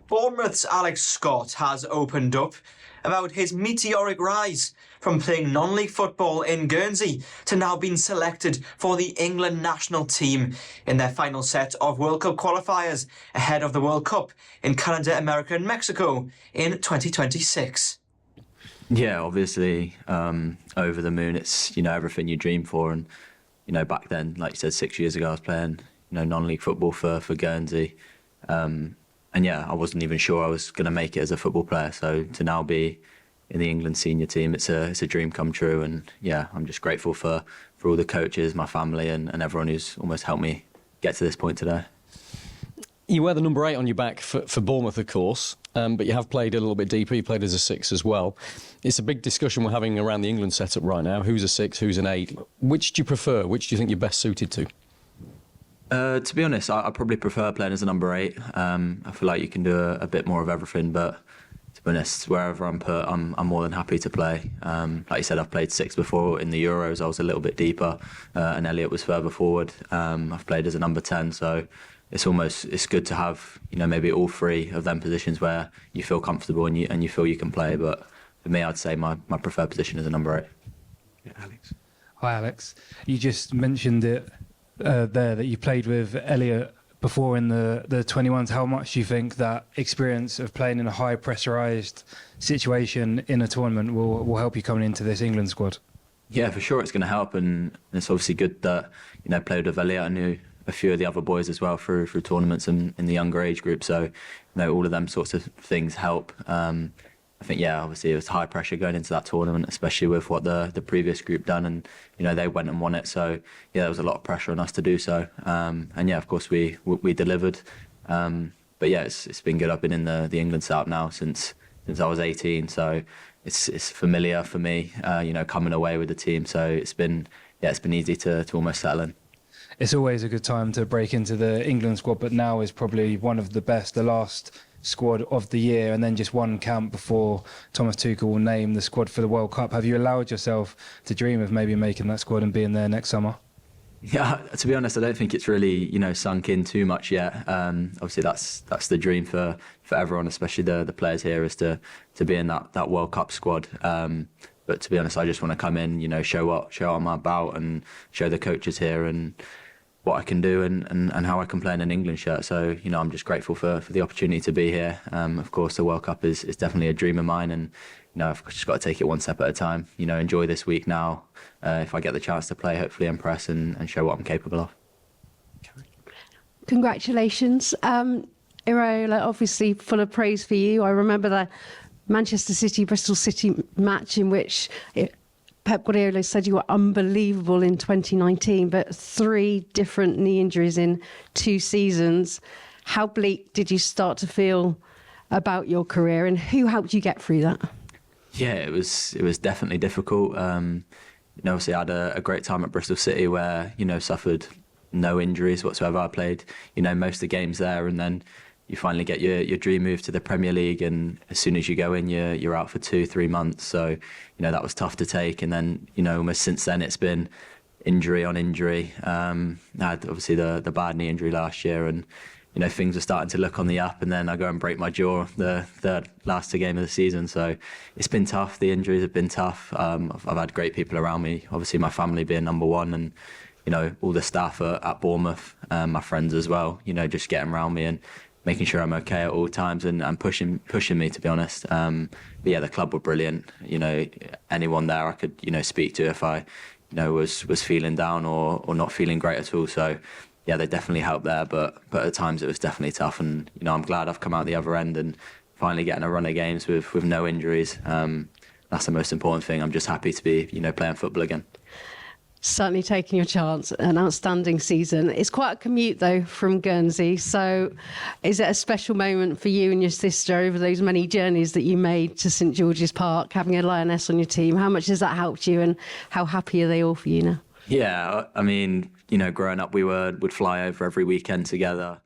Bournemouth's Alex Scott has opened up about his meteoric rise from playing non-league football in Guernsey to now being selected for the England national team in their final set of World Cup qualifiers ahead of the World Cup in Canada, America and Mexico in 2026. Yeah, obviously, over the moon. It's, everything you dream for. And, back then, like you said, 6 years ago, I was playing, non-league football for Guernsey. And yeah, I wasn't even sure I was going to make it as a football player. So to now be in the England senior team, it's a dream come true. And yeah, I'm just grateful for all the coaches, my family and everyone who's almost helped me get to this point today. You wear the number 8 on your back for Bournemouth, of course, but you have played a little bit deeper. You played as a 6 as well. It's a big discussion we're having around the England setup right now. Who's a 6, who's an 8? Which do you prefer? Which do you think you're best suited to? To be honest, I probably prefer playing as a number 8. I feel like you can do a bit more of everything, but to be honest, wherever I'm put, I'm more than happy to play. Like you said, I've played 6 before in the Euros. I was a little bit deeper, and Elliot was further forward. I've played as a number 10, so it's good to have maybe all 3 of them positions where you feel comfortable and you feel you can play. But for me, I'd say my preferred position is a number 8. Yeah, Alex. Hi, Alex. You just mentioned it there that you played with Elliot before in the 21s. How much do you think that experience of playing in a high pressurised situation in a tournament will help you coming into this England squad? Yeah, for sure it's going to help, and it's obviously good that played with Elliot. I knew a few of the other boys as well through tournaments and in the younger age group, so all of them sorts of things help. I think, yeah, obviously it was high pressure going into that tournament, especially with what the previous group done, and they went and won it. So yeah, there was a lot of pressure on us to do so. And yeah, of course we delivered. But yeah, it's been good. I've been in the England setup now since I was 18, so it's familiar for me. Coming away with the team, so it's been easy to almost settle in. It's always a good time to break into the England squad, but now is probably one of the best. The last squad of the year, and then just one camp before Thomas Tuchel will name the squad for the World Cup. Have you allowed yourself to dream of maybe making that squad and being there next summer? Yeah, to be honest, I don't think it's really sunk in too much yet. Obviously, that's the dream for everyone, especially the players here, is to be in that World Cup squad. But to be honest, I just want to come in, show what I'm about, and show the coaches here and what I can do and how I can play in an England shirt. So, I'm just grateful for the opportunity to be here. Of course, the World Cup is definitely a dream of mine, and I've just got to take it one step at a time. Enjoy this week now. If I get the chance to play, hopefully impress and show what I'm capable of. Congratulations. Iraola, obviously full of praise for you. I remember the Manchester City, Bristol City match in which Pep Guardiola said you were unbelievable in 2019, but 3 different knee injuries in 2 seasons. How bleak did you start to feel about your career, and who helped you get through that? Yeah, it was definitely difficult. Obviously I had a great time at Bristol City where, suffered no injuries whatsoever. I played, most of the games there, and then you finally get your dream move to the Premier League, and as soon as you go in, you're out for 2-3 months. So, that was tough to take. And then, almost since then, it's been injury on injury. I had obviously the bad knee injury last year, and things are starting to look on the up. And then I go and break my jaw the last 2 games of the season. So it's been tough. The injuries have been tough. I've had great people around me. Obviously, my family being number one, and all the staff at Bournemouth, my friends as well. Just getting around me and making sure I'm okay at all times and pushing me, to be honest. But yeah, the club were brilliant. Anyone there I could speak to if I was feeling down or not feeling great at all. So yeah, they definitely helped there. But at times it was definitely tough. And I'm glad I've come out the other end and finally getting a run of games with no injuries. That's the most important thing. I'm just happy to be playing football again. Certainly taking your chance. An outstanding season. It's quite a commute, though, from Guernsey. So is it a special moment for you and your sister over those many journeys that you made to St George's Park, having a Lioness on your team? How much has that helped you, and how happy are they all for you now? Yeah, I mean, growing up, we would fly over every weekend together.